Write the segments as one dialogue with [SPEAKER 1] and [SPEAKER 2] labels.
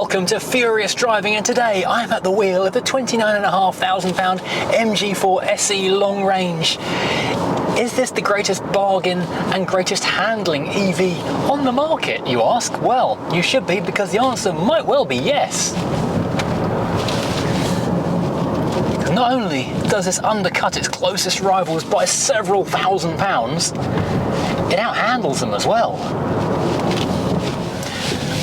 [SPEAKER 1] Welcome to Furious Driving, and today I'm at the wheel of the £29,500 MG4 SE Long Range. Is this the greatest bargain and greatest handling EV on the market, you ask? Well, you should be, because the answer might well be yes. Not only does this undercut its closest rivals by several £1,000s, it outhandles them as well.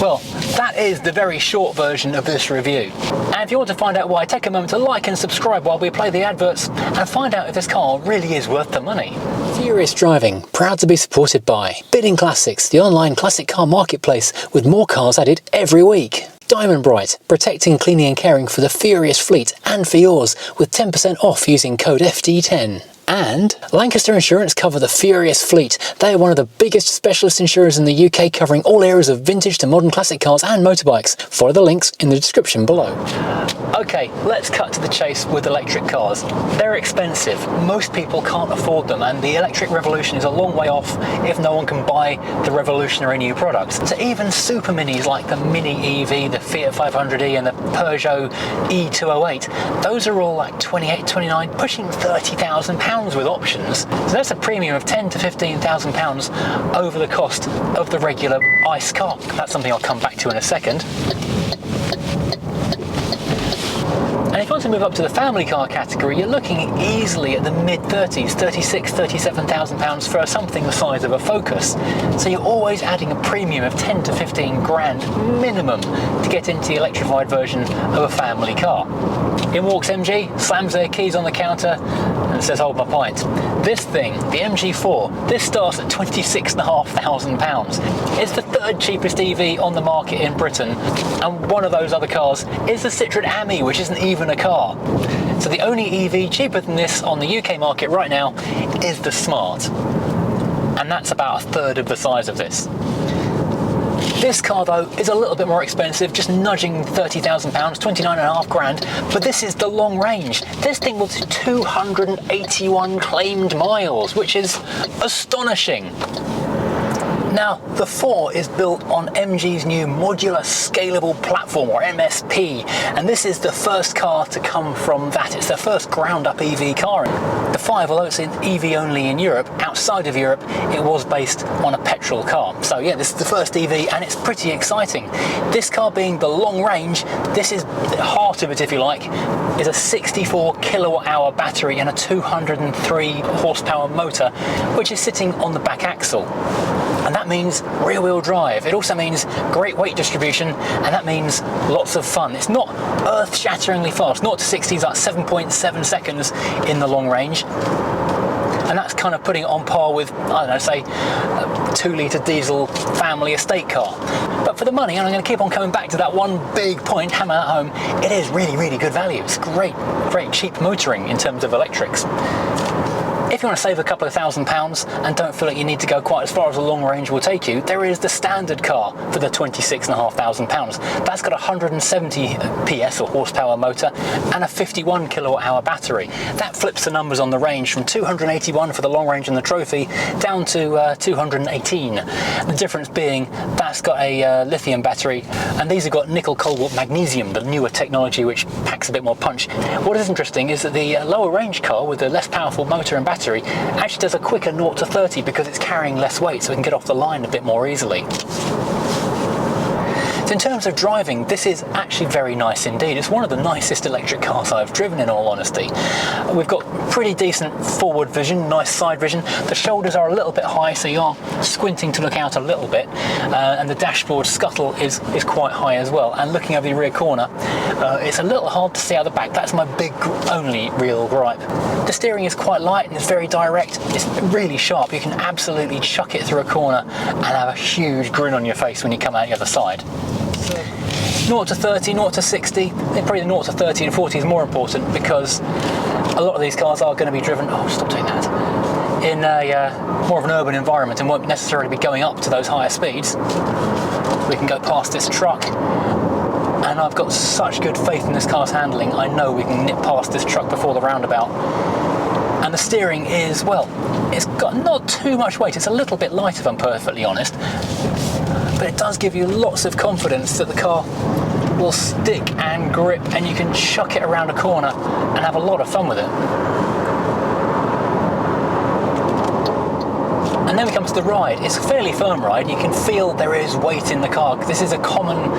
[SPEAKER 1] Well, that is the very short version of this review. And if you want to find out why, take a moment to like and subscribe while we play the adverts and find out if this car really is worth the money. Furious Driving, proud to be supported by Bidding Classics, the online classic car marketplace with more cars added every week. Diamond Bright, protecting, cleaning and caring for the Furious fleet and for yours with 10% off using code FD10. And Lancaster Insurance cover the Furious fleet. They are one of the biggest specialist insurers in the UK, covering all areas of vintage to modern classic cars and motorbikes. Follow the links in the description below. Okay, let's cut to the chase with electric cars. They're expensive. Most people can't afford them, and the electric revolution is a long way off if no one can buy the revolutionary new products. So even super minis like the Mini EV, the Fiat 500e and the Peugeot E208, those are all like 28, 29, pushing £30,000 with options. So that's a premium of £10,000 to £15,000 over the cost of the regular ICE car. That's something I'll come back to in a second. And if you want to move up to the family car category, you're looking easily at the mid-30s, £36,000 to £37,000 for something the size of a Focus. So you're always adding a premium of 10 to 15 grand minimum to get into the electrified version of a family car. In walks MG, slams their keys on the counter and says, hold my pint. This thing, the MG4, this starts at £26,500. It's the third cheapest EV on the market in Britain, and one of those other cars is the Citroën Ami, which isn't even a car. So the only EV cheaper than this on the UK market right now is the Smart, and that's about a third of the size of this. This car though is a little bit more expensive, just nudging £30,000, 29.5 grand, but this is the Long Range. This thing was 281 claimed miles, which is astonishing. Now, the 4 is built on MG's new Modular Scalable Platform, or MSP, and this is the first car to come from that. It's the first ground-up EV car. The 5, although it's an EV only in Europe, outside of Europe, it was based on a petrol car. So yeah, this is the first EV, and it's pretty exciting. This car being the Long Range, this is the heart of it, if you like, is a 64 kilowatt-hour battery and a 203 horsepower motor, which is sitting on the back axle. And that means rear-wheel drive. It also means great weight distribution, and that means lots of fun. It's not earth-shatteringly fast. 0 to 60 is like 7.7 seconds in the Long Range. And that's kind of putting it on par with, I don't know, say, a 2-litre diesel family estate car. But for the money, and I'm going to keep on coming back to that one big point, hammer that home, it is really, really good value. It's great, great cheap motoring in terms of electrics. If you want to save a couple of £1,000 and don't feel like you need to go quite as far as the Long Range will take you, there is the standard car for the £26,500. That's got a 170 PS or horsepower motor and a 51 kilowatt-hour battery. That flips the numbers on the range from 281 for the Long Range and the Trophy down to 218. The difference being that's got a lithium battery, and these have got nickel, cobalt, magnesium, the newer technology which packs a bit more punch. What is interesting is that the lower range car with the less powerful motor and battery actually does a quicker 0 to 30 because it's carrying less weight, so it can get off the line a bit more easily. So in terms of driving, this is actually very nice indeed. It's one of the nicest electric cars I've driven, in all honesty. We've got pretty decent forward vision, nice side vision. The shoulders are a little bit high, so you are squinting to look out a little bit, and the dashboard scuttle is quite high as well. And looking over the rear corner, it's a little hard to see out the back. That's my big only real gripe. The steering is quite light and it's very direct. It's really sharp. You can absolutely chuck it through a corner and have a huge grin on your face when you come out the other side. 0 to 30, 0 to 60, probably the 0 to 30 and 40 is more important, because a lot of these cars are going to be driven, oh stop doing that, in a more of an urban environment and won't necessarily be going up to those higher speeds. We can go past this truck, and I've got such good faith in this car's handling. I know we can nip past this truck before the roundabout. And the steering is, well, it's got not too much weight. It's a little bit light, if I'm perfectly honest, but it does give you lots of confidence that the car will stick and grip, and you can chuck it around a corner and have a lot of fun with it. And then we come to the ride. It's a fairly firm ride. You can feel there is weight in the car. This is a common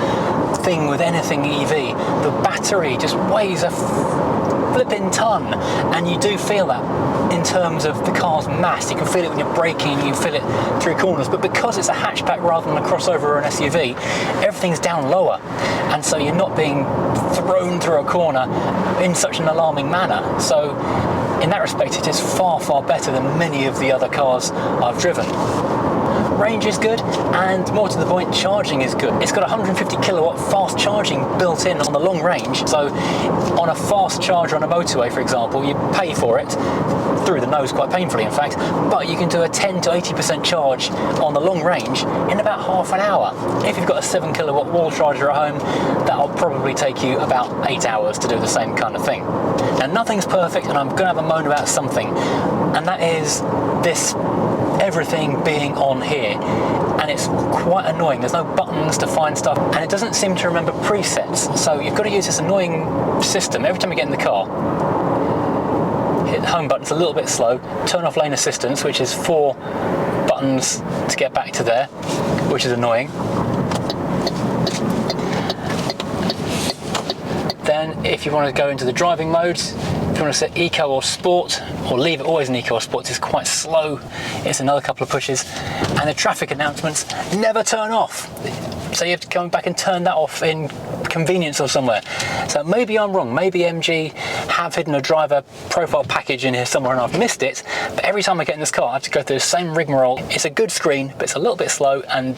[SPEAKER 1] thing with anything EV. The battery just weighs a flipping ton, and you do feel that in terms of the car's mass. You can feel it when you're braking, you feel it through corners, but because it's a hatchback rather than a crossover or an SUV, everything's down lower, and so you're not being thrown through a corner in such an alarming manner. So in that respect, it is far, far better than many of the other cars I've driven. Range is good, and more to the point, charging is good. It's got 150 kilowatt fast charging built in on the long range, so on a fast charger on a motorway, for example, you pay for it through the nose, quite painfully in fact, but you can do a 10 to 80% charge on the long range in about half an hour. If you've got a 7 kilowatt wall charger at home, that'll probably take you about 8 hours to do the same kind of thing. Now, nothing's perfect, and I'm going to have a moan about something, and that is this everything being on here, and it's quite annoying. There's no buttons to find stuff, and it doesn't seem to remember presets, so you've got to use this annoying system every time you get in the car. Hit the home button's a little bit slow, turn off lane assistance, which is 4 buttons to get back to there, which is annoying. Then if you want to go into the driving modes, if you want to set Eco or Sport, or leave it always in Eco or Sport, it's quite slow. It's another couple of pushes. And the traffic announcements never turn off. So you have to come back and turn that off in convenience or somewhere. So maybe I'm wrong. Maybe MG have hidden a driver profile package in here somewhere and I've missed it. But every time I get in this car, I have to go through the same rigmarole. It's a good screen, but it's a little bit slow, and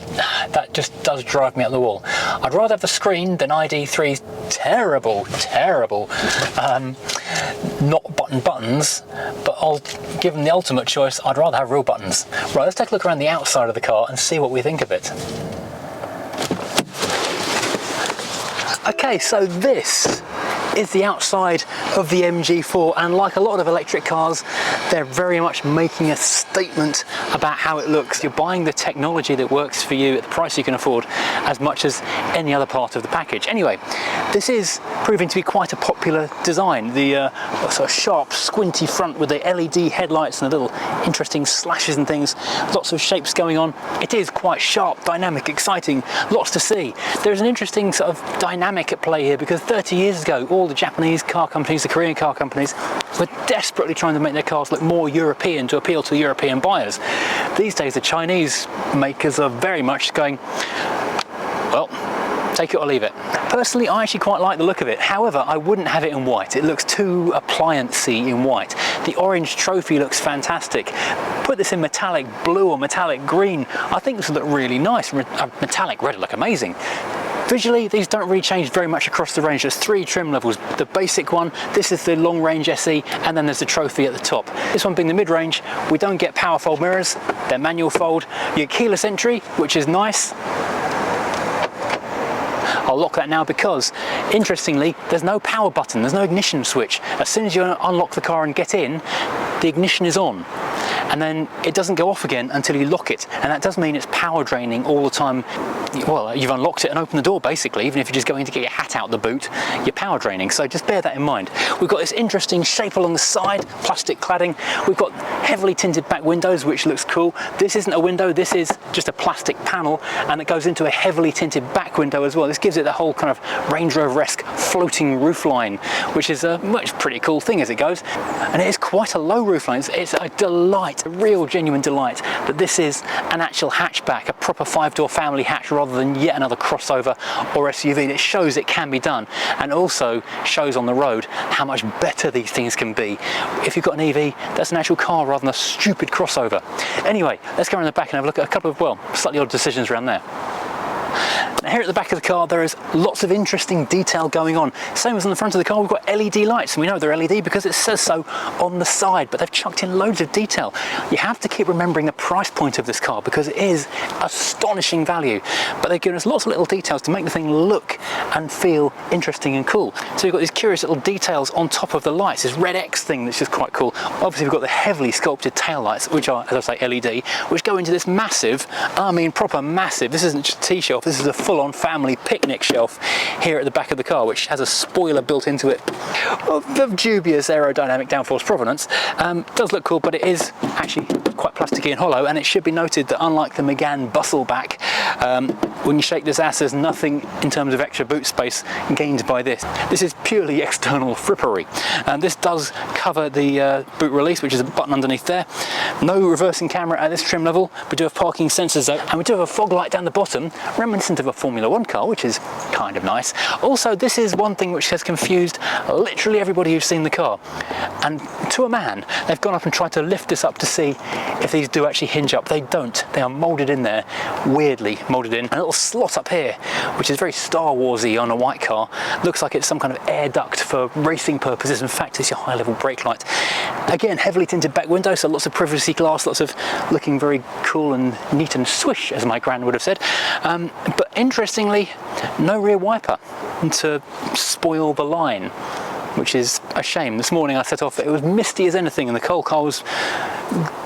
[SPEAKER 1] that just does drive me up the wall. I'd rather have the screen than ID3's terrible, not buttons, but I'll give them the ultimate choice. I'd rather have real buttons. Right, let's take a look around the outside of the car and see what we think of it. Okay, so this is the outside of the MG4, and like a lot of electric cars, they're very much making a statement about how it looks. You're buying the technology that works for you at the price you can afford, as much as any other part of the package. Anyway, this is proving to be quite a popular design. The sort of sharp, squinty front with the LED headlights and the little interesting slashes and things, lots of shapes going on. It is quite sharp, dynamic, exciting, lots to see. There's an interesting sort of dynamic at play here, because 30 years ago, all the Japanese car companies, the Korean car companies, were desperately trying to make their cars look more European to appeal to European buyers. These days, the Chinese makers are very much going, well, take it or leave it. Personally, I actually quite like the look of it. However, I wouldn't have it in white. It looks too appliancey in white. The orange trophy looks fantastic. Put this in metallic blue or metallic green, I think this would look really nice. Metallic red would look amazing. Visually, these don't really change very much across the range. There's 3 trim levels. The basic one, this is the Long Range SE, and then there's the trophy at the top. This one being the mid-range, we don't get power fold mirrors, they're manual fold. You get keyless entry, which is nice. I'll lock that now because, interestingly, there's no power button, there's no ignition switch. As soon as you unlock the car and get in, the ignition is on. And then it doesn't go off again until you lock it, and that does mean it's power draining all the time. Well, you've unlocked it and opened the door basically. Even if you're just going to get your hat out the boot, you're power draining, so just bear that in mind. We've got this interesting shape along the side, plastic cladding. We've got heavily tinted back windows, which looks cool. This isn't a window, this is just a plastic panel, and it goes into a heavily tinted back window as well. This gives it the whole kind of Range Rover-esque floating roofline, which is a pretty cool thing as it goes. And it is quite a low roofline. It's a delight, a real genuine delight that this is an actual hatchback, a proper 5-door family hatch, rather than yet another crossover or SUV. It shows it can be done, and also shows on the road how much better these things can be. If you've got an EV, that's an actual car rather than a stupid crossover. Anyway, let's go around the back and have a look at a couple of, well, slightly odd decisions around there. Now here at the back of the car, there is lots of interesting detail going on. Same as on the front of the car, we've got LED lights, and we know they're LED because it says so on the side, but they've chucked in loads of detail. You have to keep remembering the price point of this car because it is astonishing value, but they've given us lots of little details to make the thing look and feel interesting and cool. So you've got these curious little details on top of the lights, this red X thing that's just quite cool. Obviously we've got the heavily sculpted tail lights, which are, as I say, LED, which go into this massive, I mean proper massive, this isn't just a T-shelf, this is a full-on family picnic shelf here at the back of the car, which has a spoiler built into it of dubious aerodynamic downforce provenance. Does look cool, but it is actually quite plasticky and hollow, and it should be noted that unlike the Megane Bustle back, when you shake this ass, there's nothing in terms of extra boot space gained by this. This is purely external frippery. This does cover the boot release, which is a button underneath there. No reversing camera at this trim level. We do have parking sensors though, and we do have a fog light down the bottom, reminiscent of a Formula 1 car, which is kind of nice. Also, this is one thing which has confused literally everybody who's seen the car. And to a man, they've gone up and tried to lift this up to see if these do actually hinge up. They don't. They are moulded in there, weirdly moulded in. A little slot up here, which is very Star Warsy on a white car. Looks like it's some kind of air duct for racing purposes. In fact, it's your high-level brake light. Again, heavily tinted back window, so lots of privacy glass, lots of looking very cool and neat and swish, as my gran would have said. But interestingly, no rear wiper to spoil the line, which is a shame. This morning I set off, it was misty as anything, and the coal car was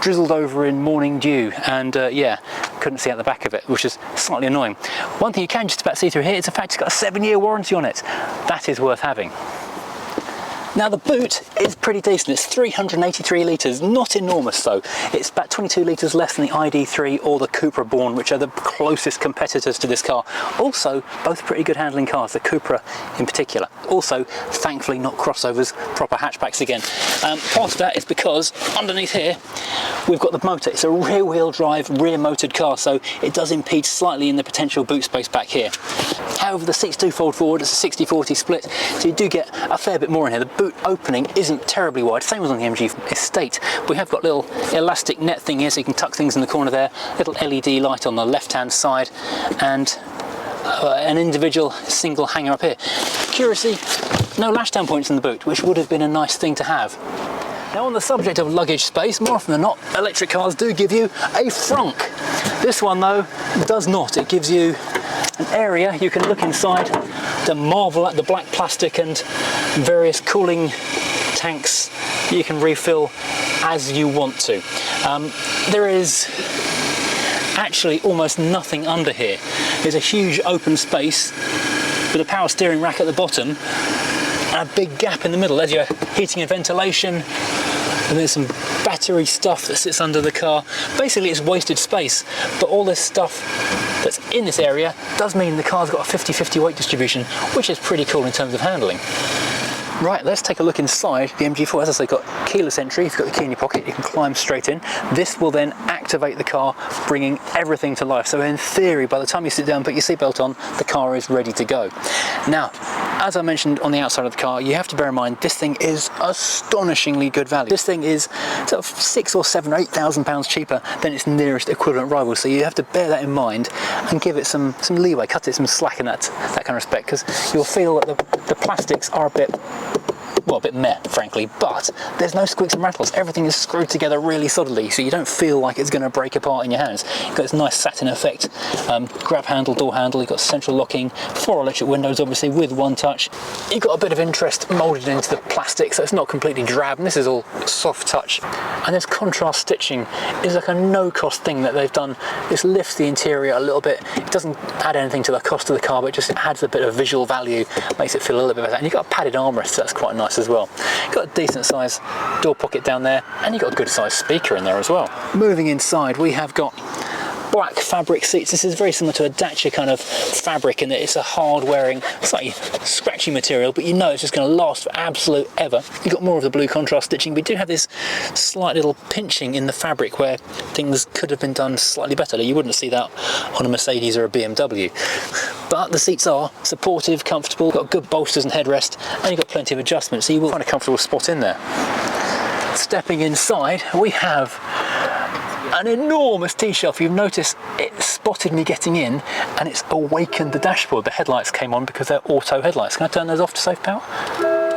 [SPEAKER 1] drizzled over in morning dew, and yeah, couldn't see out the back of it, which is slightly annoying. One thing you can just about see through here is the fact it's got a 7-year warranty on it. That is worth having. Now the boot is pretty decent. It's 383 litres, not enormous though. It's about 22 litres less than the ID3 or the Cupra Born, which are the closest competitors to this car. Also, both pretty good handling cars, the Cupra in particular. Also, thankfully not crossovers, proper hatchbacks again. Part of that is because underneath here, we've got the motor. It's a rear-wheel drive, rear-motored car, so it does impede slightly in the potential boot space back here. However, the seats do fold forward. It's a 60-40 split, so you do get a fair bit more in here. The boot opening isn't terribly wide, same as on the MG Estate. We have got a little elastic net thing here, so you can tuck things in the corner there. Little LED light on the left-hand side, and an individual single hanger up here. Curiously, no lashdown points in the boot, which would have been a nice thing to have. Now, on the subject of luggage space, more often than not, electric cars do give you a frunk. This one, though, does not. It gives you an area you can look inside to marvel at the black plastic and various cooling tanks you can refill as you want to. There is actually almost nothing under here. There's a huge open space with a power steering rack at the bottom and a big gap in the middle. There's your heating and ventilation, and there's some battery stuff that sits under the car. Basically, it's wasted space, but all this stuff that's in this area does mean the car's got a 50-50 weight distribution, which is pretty cool in terms of handling. Right, let's take a look inside the MG4. As I say, got keyless entry. If you've got the key in your pocket, you can climb straight in. This will then activate the car, bringing everything to life. So in theory, by the time you sit down and put your seatbelt on, the car is ready to go. Now, as I mentioned on the outside of the car, you have to bear in mind this thing is astonishingly good value. This thing is sort of £6,000 or £7,000 or £8,000 cheaper than its nearest equivalent rival. So you have to bear that in mind and give it some leeway, cut it some slack in that kind of respect, because you'll feel that the plastics are a bit meh, frankly, but there's no squeaks and rattles. Everything is screwed together really solidly, so you don't feel like it's going to break apart in your hands. You've got this nice satin effect, grab handle, door handle. You've got central locking, 4 electric windows, obviously, with one touch. You've got a bit of interest moulded into the plastic, so it's not completely drab, and this is all soft touch. And this contrast stitching is like a no-cost thing that they've done. This lifts the interior a little bit. It doesn't add anything to the cost of the car, but it just adds a bit of visual value, makes it feel a little bit better. And you've got a padded armrest, so that's quite nice as well. You've got a decent sized door pocket down there, and you've got a good sized speaker in there as well. Moving inside, we have got black fabric seats. This is very similar to a Dacia kind of fabric in that it's a hard wearing, slightly scratchy material, but you know it's just going to last for absolute ever. You've got more of the blue contrast stitching. We do have this slight little pinching in the fabric where things could have been done slightly better. You wouldn't see that on a Mercedes or a BMW. But the seats are supportive, comfortable, got good bolsters and headrest, and you've got plenty of adjustment, so you will find a comfortable spot in there. Stepping inside, we have an enormous T-shelf. You've noticed it spotted me getting in and it's awakened the dashboard. The headlights came on because they're auto headlights. Can I turn those off to save power?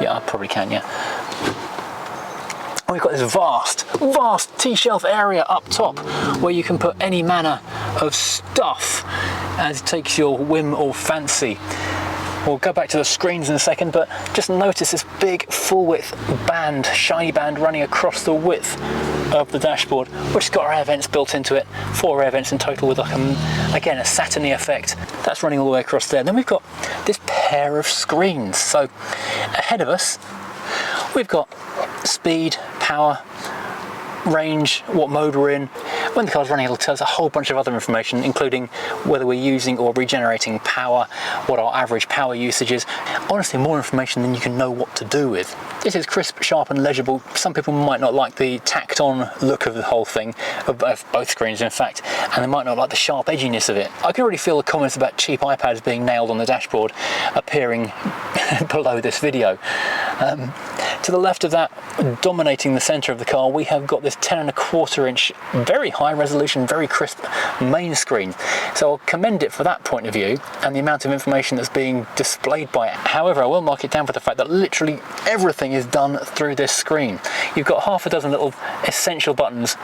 [SPEAKER 1] Yeah, I probably can, yeah. And we've got this vast T-shelf area up top where you can put any manner of stuff as it takes your whim or fancy. We'll go back to the screens in a second, but just notice this big full width band, shiny band running across the width of the dashboard, which has got our air vents built into it, 4 air vents in total with like again a satiny effect. That's running all the way across there. Then we've got this pair of screens. So ahead of us we've got speed, power, range, what mode we're in. When the car's running, it'll tell us a whole bunch of other information, including whether we're using or regenerating power, what our average power usage is. Honestly, more information than you can know what to do with. This is crisp, sharp and legible. Some people might not like the tacked on look of the whole thing, of both screens in fact, and they might not like the sharp edginess of it. I can already feel the comments about cheap iPads being nailed on the dashboard appearing below this video. To the left of that, dominating the centre of the car, we have got this 10.25 inch, very high resolution, very crisp main screen. So I'll commend it for that point of view and the amount of information that's being displayed by it. However, I will mark it down for the fact that literally everything is done through this screen. You've got half a dozen little essential buttons: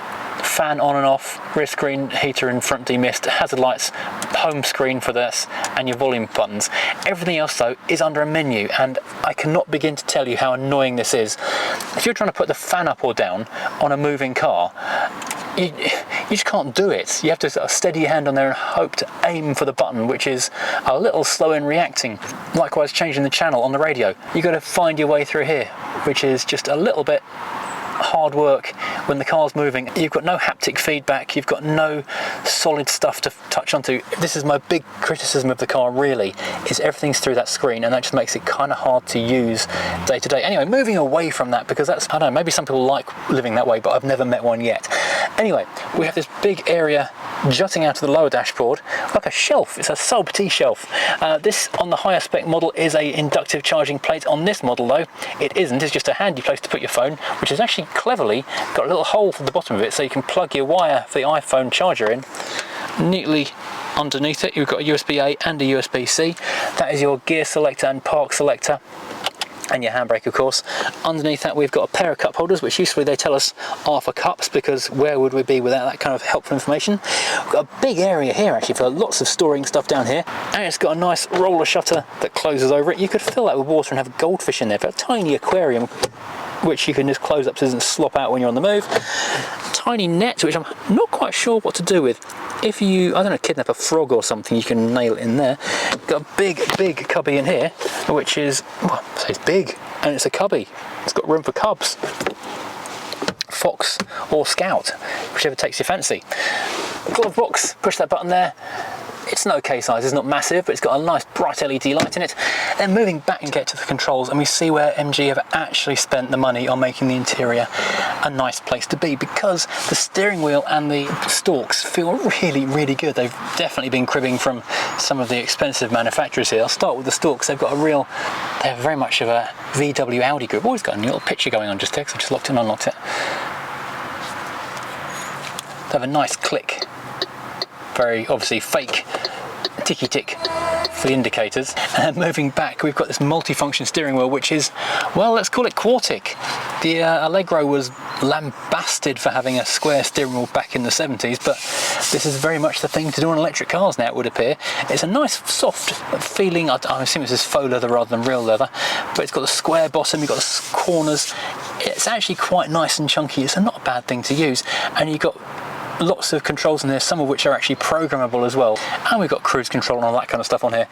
[SPEAKER 1] fan on and off, rear screen heater and front demist, hazard lights, home screen for this, and your volume buttons. Everything else though is under a menu, and I cannot begin to tell you how annoying this is. If you're trying to put the fan up or down on a moving car, you just can't do it. You have to sort of steady your hand on there and hope to aim for the button, which is a little slow in reacting. Likewise, changing the channel on the radio, you've got to find your way through here, which is just a little bit hard work when the car's moving. You've got no haptic feedback, you've got no solid stuff to touch onto. This is my big criticism of the car, really, is everything's through that screen, and that just makes it kind of hard to use day to day. Anyway, moving away from that, because that's, I don't know, maybe some people like living that way, but I've never met one yet. Anyway, we have this big area jutting out of the lower dashboard, like a shelf. It's a sub T shelf. This, on the higher spec model, is a inductive charging plate. On this model though, it isn't. It's just a handy place to put your phone, which is actually cleverly got a little hole for the bottom of it, so you can plug your wire for the iPhone charger in. Neatly underneath it, you've got a USB-A and a USB-C. That is your gear selector and park selector, and your handbrake, of course. Underneath that, we've got a pair of cup holders, which usefully they tell us are for cups, because where would we be without that kind of helpful information? We've got a big area here actually for lots of storing stuff down here, and it's got a nice roller shutter that closes over it. You could fill that with water and have a goldfish in there, but a tiny aquarium which you can just close up so it doesn't slop out when you're on the move. Tiny net, which I'm not quite sure what to do with. If you, I don't know, kidnap a frog or something, you can nail it in there. Got a big cubby in here, which is, well, I say it's big, and it's a cubby. It's got room for cubs, fox or scout, whichever takes your fancy. Glove box, push that button there. It's an okay size, it's not massive, but it's got a nice bright LED light in it. Then moving back and get to the controls, and we see where MG have actually spent the money on making the interior a nice place to be, because the steering wheel and the stalks feel really good. They've definitely been cribbing from some of the expensive manufacturers here. I'll start with the stalks. They've got a real, they're very much of a VW Audi group. Always got a little picture going on just there, because I just locked it and unlocked it. They have a nice click. Very obviously fake ticky tick for the indicators. And moving back, we've got this multi-function steering wheel, which is, well, let's call it Quartic. The Allegro was lambasted for having a square steering wheel back in the 70s, but this is very much the thing to do on electric cars now, it would appear. It's a nice soft feeling, I assume this is faux leather rather than real leather, but it's got the square bottom, you've got the corners. It's actually quite nice and chunky. It's not a bad thing to use, and you've got lots of controls in there, some of which are actually programmable as well, and we've got cruise control and all that kind of stuff on here.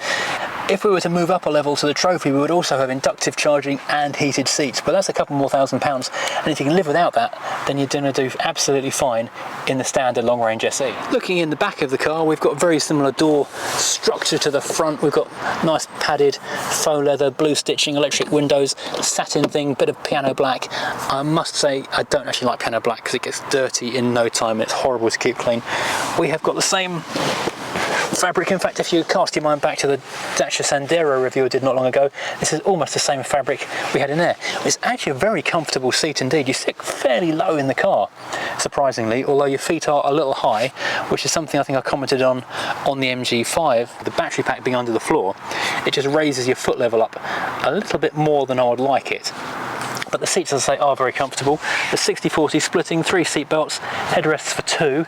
[SPEAKER 1] If we were to move up a level to the Trophy, we would also have inductive charging and heated seats, but that's a couple more £1,000, and if you can live without that, then you're going to do absolutely fine in the standard Long Range SE. Looking in the back of the car, we've got very similar door structure to the front. We've got nice padded faux leather, blue stitching, electric windows, satin thing, bit of piano black. I must say I don't actually like piano black because it gets dirty in no time. It's horrible to keep clean. We have got the same fabric. In fact, if you cast your mind back to the Dacia Sandero review I did not long ago, this is almost the same fabric we had in there. It's actually a very comfortable seat indeed. You sit fairly low in the car, surprisingly, although your feet are a little high, which is something I think I commented on the MG5. The battery pack being under the floor, it just raises your foot level up a little bit more than I would like it. but the seats, as I say, are very comfortable. The 60/40 splitting, 3 seat belts, headrests for 2.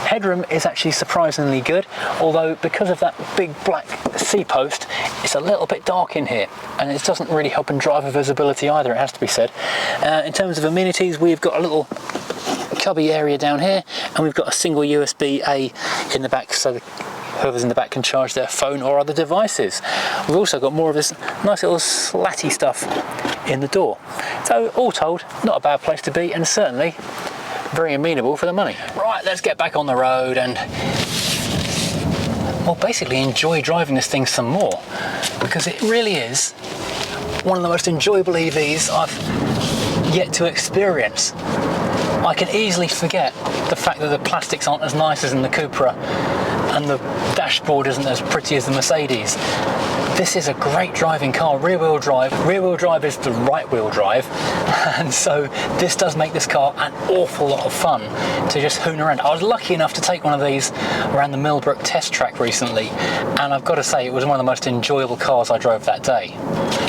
[SPEAKER 1] Headroom is actually surprisingly good, although because of that big black C-post, it's a little bit dark in here, and it doesn't really help in driver visibility either, it has to be said. In terms of amenities, we've got a little cubby area down here, and we've got a single USB-A in the back, so whoever's in the back can charge their phone or other devices. We've also got more of this nice little slatty stuff in the door. So all told, not a bad place to be, and certainly very amenable for the money. Right, let's get back on the road and, well, basically enjoy driving this thing some more, because it really is one of the most enjoyable EVs I've yet to experience. I can easily forget the fact that the plastics aren't as nice as in the Cupra and the dashboard isn't as pretty as the Mercedes. This is a great driving car, rear-wheel drive. Rear-wheel drive is the right-wheel drive, and so this does make this car an awful lot of fun to just hoon around. I was lucky enough to take one of these around the Millbrook test track recently, and I've got to say it was one of the most enjoyable cars I drove that day.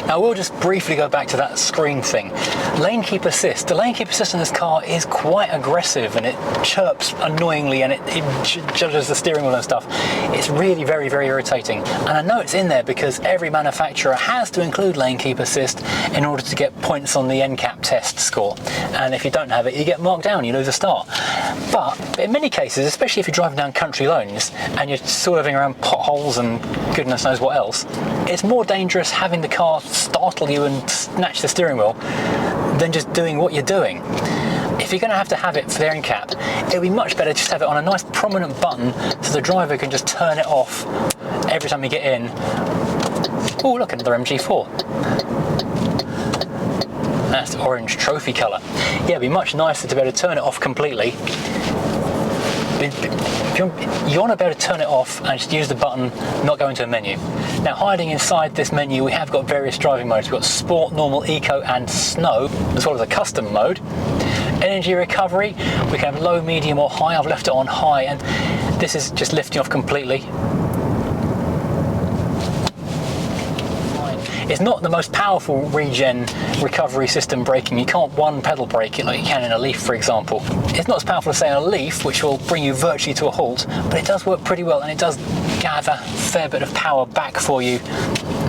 [SPEAKER 1] Now we'll just briefly go back to that screen thing. Lane keep assist. The lane keep assist in this car is quite aggressive, and it chirps annoyingly, and it judges the steering wheel and stuff. It's really very, very irritating. And I know it's in there because every manufacturer has to include lane keep assist in order to get points on the NCAP test score. And if you don't have it, you get marked down, you lose a star. But in many cases, especially if you're driving down country lanes and you're swerving around potholes and goodness knows what else, it's more dangerous having the car startle you and snatch the steering wheel than just doing what you're doing. If you're going to have it for the NCAP, it would be much better just have it on a nice prominent button so the driver can just turn it off every time you get in. Oh, look, another MG4. That's the orange trophy colour. Yeah, it'd be much nicer to be able to turn it off completely. You want to be able to turn it off and just use the button, not go into a menu. Now, hiding inside this menu, we have got various driving modes. We've got Sport, Normal, Eco and Snow, as well as a custom mode. Energy recovery, we can have low, medium or high. I've left it on high, and this is just lifting off completely. It's not the most powerful regen recovery system braking. You can't one pedal brake it like you can in a Leaf, for example. It's not as powerful as, say, a Leaf, which will bring you virtually to a halt, but it does work pretty well, and it does gather a fair bit of power back for you.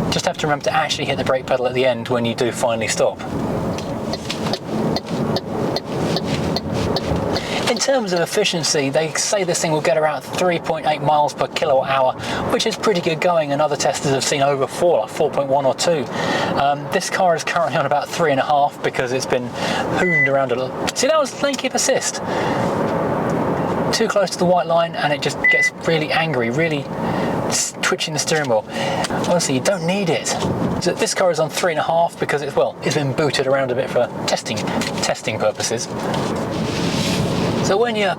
[SPEAKER 1] Just have to remember to actually hit the brake pedal at the end when you do finally stop. In terms of efficiency, they say this thing will get around 3.8 miles per kilowatt hour, which is pretty good going, and other testers have seen over 4, like 4.1 or 2. This car is currently on about 3.5 because it's been hooned around a little. See, that was lane keep assist. Too close to the white line and it just gets really angry, really twitching the steering wheel. Honestly, you don't need it. So this car is on 3.5 because it's been booted around a bit for testing purposes. So when you're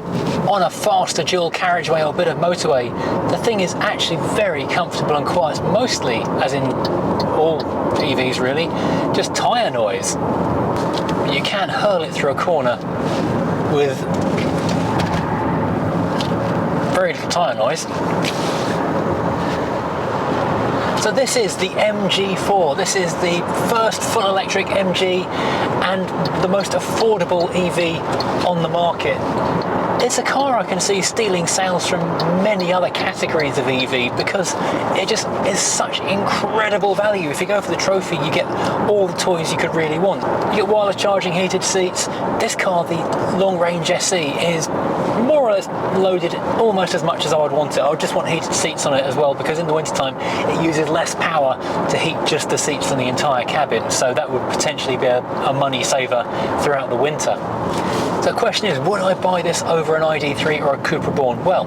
[SPEAKER 1] on a faster dual carriageway or bit of motorway, the thing is actually very comfortable and quiet, mostly, as in all EVs really, just tyre noise. But you can hurl it through a corner with very little tyre noise. So this is the MG4. This is the first full electric MG and the most affordable EV on the market. It's a car I can see stealing sales from many other categories of EV because it just is such incredible value. If you go for the trophy, you get all the toys you could really want. You get wireless charging, heated seats. This car, the Long Range SE, is more or less loaded almost as much as I would want it. I would just want heated seats on it as well, because in the wintertime it uses less power to heat just the seats than the entire cabin, so that would potentially be a money saver throughout the winter. So the question is, would I buy this over an ID3 or a Cupra Born? Well,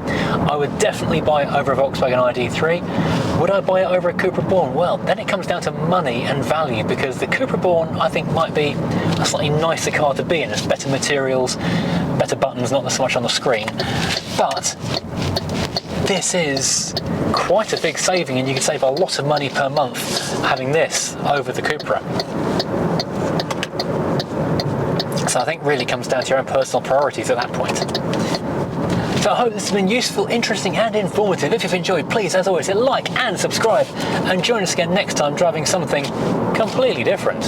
[SPEAKER 1] I would definitely buy it over a Volkswagen ID3. Would I buy it over a Cupra Born? Well, then it comes down to money and value, because the Cupra Born I think might be a slightly nicer car to be in. It's better materials, better buttons, not so much on the screen. But this is quite a big saving, and you can save a lot of money per month having this over the Cupra. So I think really comes down to your own personal priorities at that point. So I hope this has been useful, interesting and informative. If you've enjoyed, please, as always, hit like and subscribe, and join us again next time driving something completely different.